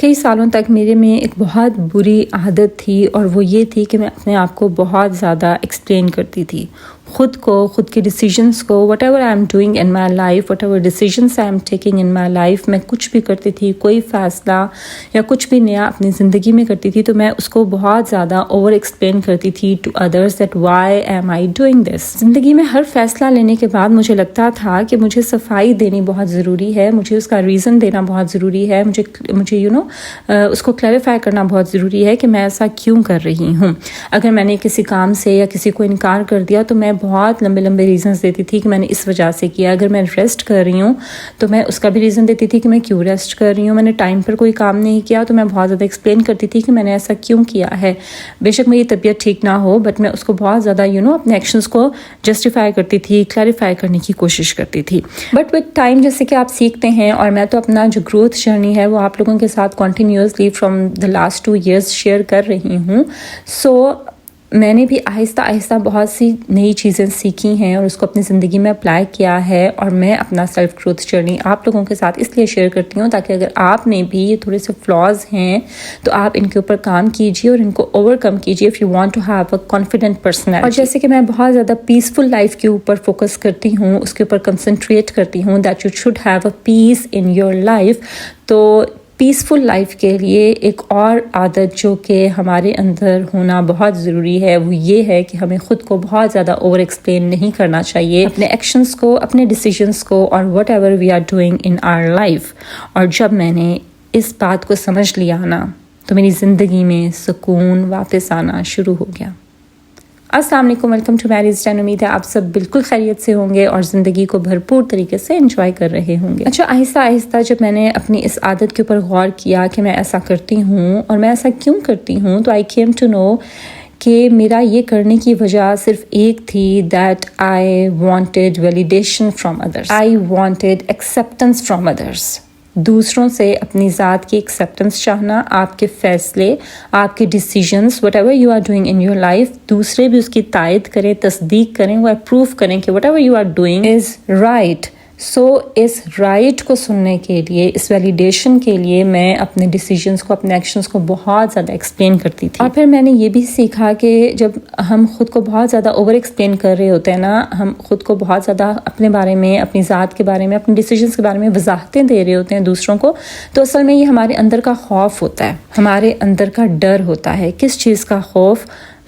کئی سالوں تک میرے میں ایک بہت بری عادت تھی، اور وہ یہ تھی کہ میں اپنے آپ کو بہت زیادہ ایکسپلین کرتی تھی، خود کے ڈیسیجنس کو، what ever I am doing in my life, what ever decisions I am taking in my life, میں کچھ بھی کرتی تھی، کوئی فیصلہ یا کچھ بھی نیا اپنی زندگی میں کرتی تھی تو میں اس کو بہت زیادہ اوور ایکسپلین کرتی تھی to others that why am I doing this. زندگی میں ہر فیصلہ لینے کے بعد مجھے لگتا تھا کہ مجھے صفائی دینی بہت ضروری ہے، مجھے اس کا ریزن دینا بہت ضروری ہے، مجھے اس کو کلیریفائی کرنا بہت ضروری ہے کہ میں ایسا کیوں کر رہی ہوں۔ اگر میں نے کسی کام سے یا کسی کو انکار کر دیا تو میں بہت لمبے ریزنز دیتی تھی کہ میں نے اس وجہ سے کیا۔ اگر میں ریسٹ کر رہی ہوں تو میں اس کا بھی ریزن دیتی تھی کہ میں کیوں ریسٹ کر رہی ہوں۔ میں نے ٹائم پر کوئی کام نہیں کیا تو میں بہت زیادہ ایکسپلین کرتی تھی کہ میں نے ایسا کیوں کیا ہے۔ بے شک میری طبیعت ٹھیک نہ ہو، بٹ میں اس کو بہت زیادہ اپنے ایکشنز کو جسٹیفائی کرتی تھی، کلیریفائی کرنے کی کوشش کرتی تھی۔ بٹ وتھ ٹائم جیسے کہ آپ سیکھتے ہیں، اور میں تو اپنا جو گروتھ جرنی ہے وہ آپ لوگوں کے ساتھ continuously from the last 2 years share کر رہی ہوں، میں نے بھی آہستہ آہستہ بہت سی نئی چیزیں سیکھی ہیں اور اس کو اپنی زندگی میں اپلائی کیا ہے، اور میں اپنا سیلف گروتھ جرنی آپ لوگوں کے ساتھ اس لیے شیئر کرتی ہوں تاکہ اگر آپ میں بھی یہ تھوڑے سے فلاز ہیں تو آپ ان کے اوپر کام کیجیے اور ان کو اوور کم کیجیے if you want to have a confident personality۔ اور جیسے کہ میں بہت زیادہ پیسفل لائف کے اوپر فوکس کرتی ہوں، اس کے اوپر کنسنٹریٹ کرتی ہوں that you should have a peace in your life، تو پیسفل لائف کے لیے ایک اور عادت جو کہ ہمارے اندر ہونا بہت ضروری ہے وہ یہ ہے کہ ہمیں خود کو بہت زیادہ اوور ایکسپلین نہیں کرنا چاہیے، اپنے ایکشنز کو، اپنے ڈیسیجنز کو، اور whatever we are doing in our life. اور جب میں نے اس بات کو سمجھ لیا نا تو میری زندگی میں سکون واپس آنا شروع ہو گیا۔ السلام علیکم، ویلکم ٹو میریز ٹین۔ امید ہے آپ سب بالکل خیریت سے ہوں گے اور زندگی کو بھرپور طریقے سے انجوائے کر رہے ہوں گے۔ اچھا، آہستہ آہستہ جب میں نے اپنی اس عادت کے اوپر غور کیا کہ میں ایسا کرتی ہوں اور میں ایسا کیوں کرتی ہوں، تو آئی کیم ٹو نو کہ میرا یہ کرنے کی وجہ صرف ایک تھی، that I wanted validation from others, I wanted acceptance from ادرس۔ دوسروں سے اپنی ذات کی ایکسیپٹنس چاہنا، آپ کے فیصلے، آپ کے decisions, whatever you are doing in your life, دوسرے بھی اس کی تائید کریں، تصدیق کریں، وہ اپروو کریں کہ whatever you are doing is right. So اس رائٹ کو سننے کے لیے، اس ویلیڈیشن کے لیے میں اپنے ڈیسیجنس کو، اپنے ایکشنس کو بہت زیادہ ایکسپلین کرتی تھی۔ اور پھر میں نے یہ بھی سیکھا کہ جب ہم خود کو بہت زیادہ اوور ایکسپلین کر رہے ہوتے ہیں نا، ہم خود کو بہت زیادہ اپنے بارے میں، اپنی ذات کے بارے میں، اپنے ڈیسیجنس کے بارے میں وضاحتیں دے رہے ہوتے ہیں دوسروں کو، تو اصل میں یہ ہمارے اندر کا خوف ہوتا ہے، ہمارے اندر کا ڈر ہوتا ہے۔ کس چیز کا خوف؟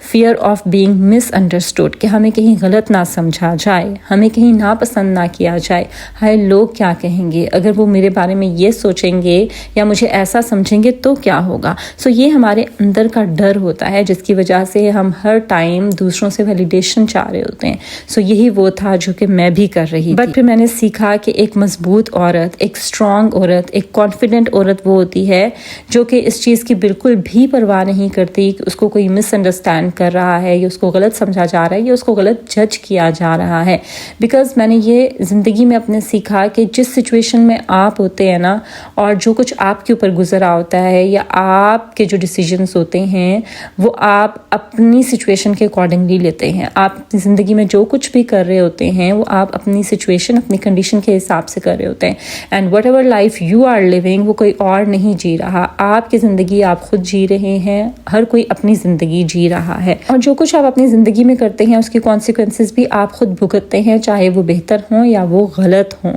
Fear of being miss understood, کہ ہمیں کہیں غلط نہ سمجھا جائے، ہمیں کہیں ناپسند نہ کیا جائے، ہائے لوگ کیا کہیں گے، اگر وہ میرے بارے میں یہ سوچیں گے یا مجھے ایسا سمجھیں گے تو کیا ہوگا۔ یہ ہمارے اندر کا ڈر ہوتا ہے جس کی وجہ سے ہم ہر ٹائم دوسروں سے ویلیڈیشن چاہ رہے ہوتے ہیں۔ یہی وہ تھا جو کہ میں بھی کر رہی تھی۔ بٹ پھر میں نے سیکھا کہ ایک مضبوط عورت، ایک اسٹرانگ عورت، ایک کانفیڈنٹ عورت وہ ہوتی ہے جو کہ اس چیز کی بالکل بھی پرواہ نہیں کرتی کہ اس کو کوئی مس انڈرسٹینڈ کر رہا ہے یا اس کو غلط سمجھا جا رہا ہے یا اس کو غلط جج کیا جا رہا ہے۔ بیکاز میں نے یہ زندگی میں اپنے سیکھا کہ جس سچویشن میں آپ ہوتے ہیں نا، اور جو کچھ آپ کے اوپر گزرا ہوتا ہے یا آپ کے جو ڈیسیجنز ہوتے ہیں وہ آپ اپنی سچویشن کے اکارڈنگلی لیتے ہیں۔ آپ اپنی زندگی میں جو کچھ بھی کر رہے ہوتے ہیں وہ آپ اپنی سچویشن، اپنی کنڈیشن کے حساب سے کر رہے ہوتے ہیں۔ And whatever life you are living, وہ کوئی اور نہیں جی رہا، آپ کی زندگی آپ خود جی رہے ہیں، ہر کوئی اپنی زندگی جی رہا ہے، اور جو کچھ آپ اپنی زندگی میں کرتے ہیں اس کی کانسیکوینسز بھی آپ خود بھگتتے ہیں، چاہے وہ بہتر ہوں یا وہ غلط ہوں۔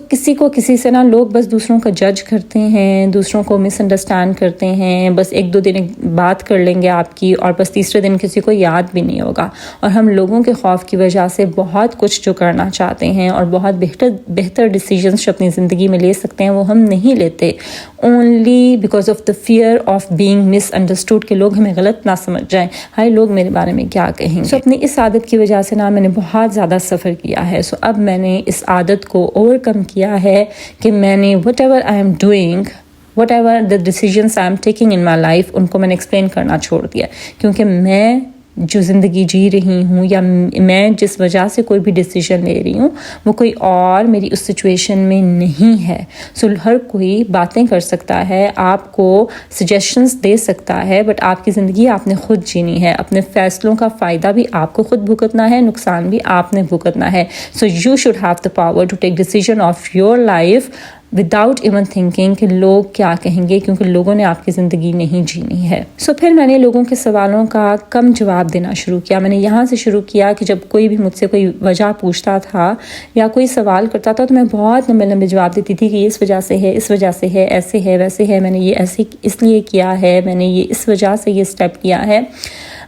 کسی کو کسی سے نا، لوگ بس دوسروں کا جج کرتے ہیں، دوسروں کو مس انڈرسٹینڈ کرتے ہیں، بس 1-2 دن بات کر لیں گے آپ کی اور بس تیسرے دن کسی کو یاد بھی نہیں ہوگا۔ اور ہم لوگوں کے خوف کی وجہ سے بہت کچھ جو کرنا چاہتے ہیں اور بہت بہتر ڈیسیجنس جو اپنی زندگی میں لے سکتے ہیں وہ ہم نہیں لیتے، only because of the fear of being miss understood, کہ لوگ ہمیں غلط نہ سمجھ جائیں، ہائے لوگ میرے بارے میں کیا کہیں گے۔ اپنی اس عادت کی وجہ سے نا میں نے بہت زیادہ سفر کیا ہے۔ اب میں نے اس عادت کو اوور کم کیا ہے کہ میں نے whatever I am doing, whatever the decisions I am taking in my life, ان کو میں نے ایکسپلین کرنا چھوڑ دیا، کیونکہ میں جو زندگی جی رہی ہوں یا میں جس وجہ سے کوئی بھی ڈیسیجن لے رہی ہوں وہ کوئی اور میری اس سچویشن میں نہیں ہے۔ ہر کوئی باتیں کر سکتا ہے، آپ کو سجیشنز دے سکتا ہے، بٹ آپ کی زندگی آپ نے خود جینی ہے، اپنے فیصلوں کا فائدہ بھی آپ کو خود بھگتنا ہے، نقصان بھی آپ نے بھگتنا ہے۔ You should have the power to take decision of your life without even thinking کہ لوگ کیا کہیں گے، کیونکہ لوگوں نے آپ کی زندگی نہیں جینی ہے. پھر میں نے لوگوں کے سوالوں کا کم جواب دینا شروع کیا. میں نے یہاں سے شروع کیا کہ جب کوئی بھی مجھ سے کوئی وجہ پوچھتا تھا یا کوئی سوال کرتا تھا تو میں بہت لمبے لمبے جواب دیتی تھی کہ یہ اس وجہ سے ہے، اس وجہ سے ہے، ایسے ہے، ویسے ہے، میں نے یہ ایسے اس لیے کیا ہے، میں نے یہ اس وجہ سے یہ اسٹیپ کیا ہے.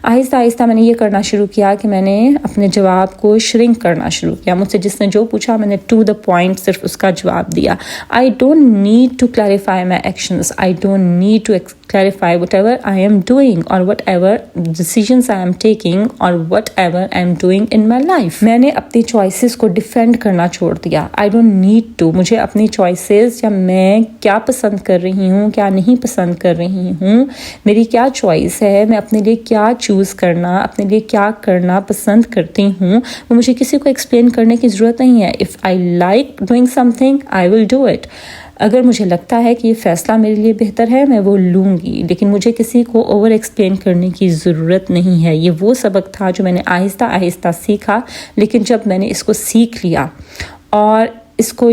آہستہ آہستہ میں نے یہ کرنا شروع کیا کہ میں نے اپنے جواب کو شرنک کرنا شروع کیا. مجھ سے جس نے جو پوچھا میں نے ٹو دا پوائنٹ صرف اس کا جواب دیا. I don't need to clarify my actions, I don't need to clarify whatever I am doing اور whatever decisions I am taking اور whatever I am doing in my life. میں نے اپنی choices کو defend کرنا چھوڑ دیا. I don't need to, مجھے اپنی چوائسیز یا میں کیا پسند کر رہی ہوں، کیا نہیں پسند کر رہی ہوں، میری کیا چوائس ہے، میں اپنے لیے کیا چوز کرنا، اپنے لیے کیا کرنا پسند کرتی ہوں، وہ مجھے کسی کو ایکسپلین کرنے کی ضرورت نہیں ہے. If I like doing some thing I will do it. اگر مجھے لگتا ہے کہ یہ فیصلہ میرے لیے بہتر ہے میں وہ لوں گی، لیکن مجھے کسی کو اوور ایکسپلین کرنے کی ضرورت نہیں ہے. یہ وہ سبق تھا جو میں نے آہستہ آہستہ سیکھا. لیکن جب میں نے اس کو سیکھ لیا اور اس کو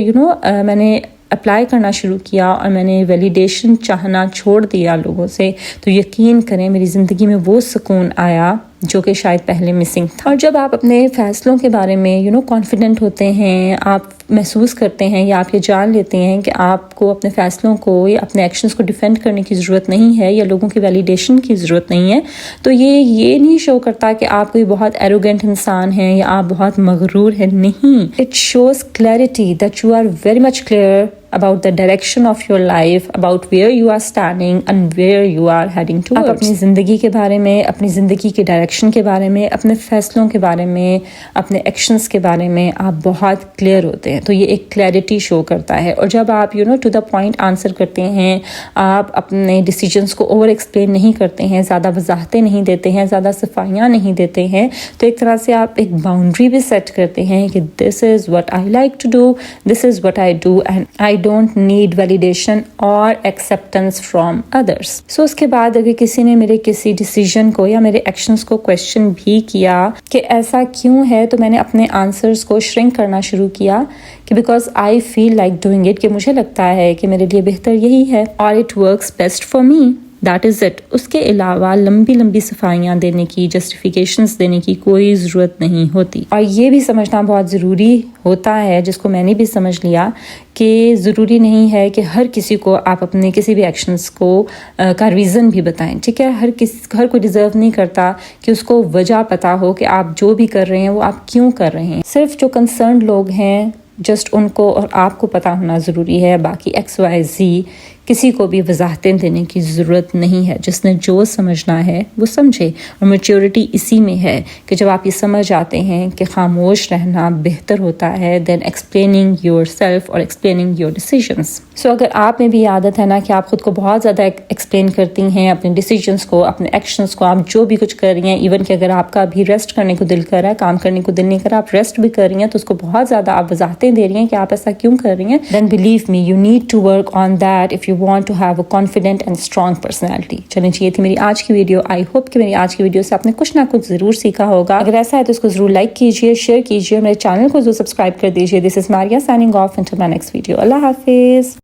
میں نے اپلائی کرنا شروع کیا اور میں نے ویلیڈیشن چاہنا چھوڑ دیا لوگوں سے، تو یقین کریں میری زندگی میں وہ سکون آیا جو کہ شاید پہلے مسنگ تھا. اور جب آپ اپنے فیصلوں کے بارے میں کانفیڈنٹ ہوتے ہیں، آپ محسوس کرتے ہیں یا آپ یہ جان لیتے ہیں کہ آپ کو اپنے فیصلوں کو یا اپنے ایکشنز کو ڈیفینڈ کرنے کی ضرورت نہیں ہے یا لوگوں کی ویلیڈیشن کی ضرورت نہیں ہے، تو یہ نہیں شو کرتا کہ آپ کوئی بہت ایروگینٹ انسان ہیں یا آپ بہت مغرور ہیں. نہیں، it shows clarity that you are very much clear about the direction of your life, about where you are standing and where you are heading towards. آپ اپنی زندگی کے بارے میں، اپنی زندگی کے ڈائریکشن کے بارے میں، اپنے فیصلوں کے بارے میں، اپنے ایکشنز کے بارے میں آپ بہت کلیئر ہوتے ہیں. تو یہ ایک کلیئرٹی شو کرتا ہے. اور جب آپ ٹو دا پوائنٹ آنسر کرتے ہیں، آپ اپنے ڈیسیجنس کو اوور ایکسپلین نہیں کرتے ہیں، زیادہ وضاحتیں نہیں دیتے ہیں، زیادہ صفائیاں نہیں دیتے ہیں، تو ایک طرح سے آپ ایک باؤنڈری بھی سیٹ کرتے ہیں کہ this is what I like to do, this is what I do and I don't need validation اور ایکسیپٹنس فرام ادرس. سو اس کے بعد اگر کسی نے میرے کسی ڈیسیجن کو یا میرے ایکشنز کو کویسچن بھی کیا کہ ایسا کیوں ہے، تو میں نے اپنے آنسرز کو شرنک کرنا شروع کیا کہ because I feel like doing it, کہ مجھے لگتا ہے کہ میرے لیے بہتر یہی ہے اور it works best for me. That is it. اس کے علاوہ لمبی لمبی صفائیاں دینے کی، جسٹیفیکیشنز دینے کی کوئی ضرورت نہیں ہوتی. اور یہ بھی سمجھنا بہت ضروری ہوتا ہے، جس کو میں نے بھی سمجھ لیا، کہ ضروری نہیں ہے کہ ہر کسی کو آپ اپنے کسی بھی ایکشنز کو کا ریزن بھی بتائیں. ٹھیک ہے، ہر کوئی ڈیزرو نہیں کرتا کہ اس کو وجہ پتہ ہو کہ آپ جو بھی کر رہے ہیں وہ آپ کیوں کر رہے ہیں. صرف جو کنسرنڈ لوگ ہیں جسٹ ان کو اور آپ کو پتہ ہونا ضروری ہے. باقی ایکس وائی زی کسی کو بھی وضاحتیں دینے کی ضرورت نہیں ہے. جس نے جو سمجھنا ہے وہ سمجھے. اور میچیورٹی اسی میں ہے کہ جب آپ یہ سمجھ آتے ہیں کہ خاموش رہنا بہتر ہوتا ہے دین ایکسپلیننگ یور سیلف اور ایکسپلیننگ یور ڈیسیجنس. سو اگر آپ میں بھی عادت ہے نا کہ آپ خود کو بہت زیادہ ایکسپلین کرتی ہیں، اپنے ڈیسیجنس کو، اپنے ایکشنس کو، آپ جو بھی کچھ کر رہی ہیں، ایون کہ اگر آپ کا بھی ریسٹ کرنے کو دل کر رہا ہے، کام کرنے کو دل نہیں کر رہا، آپ ریسٹ بھی کر رہی ہیں، تو اس کو بہت زیادہ آپ وضاحتیں دے رہی ہیں کہ آپ ایسا کیوں کر رہی ہیں، then believe me you need to work on that if you want to have a confident and strong personality. چلیں جی، یہ تھی میری آج کی ویڈیو. آئی ہوپ کہ میری آج کی ویڈیو سے آپ نے کچھ نہ کچھ ضرور سیکھا ہوگا. اگر ایسا ہے تو اس کو ضرور لائک کیجیے، شیئر کیجیے، میرے چینل کو ضرور سبسکرائب کر دیجیے. This is Maria signing off until my next video. اللہ حافظ.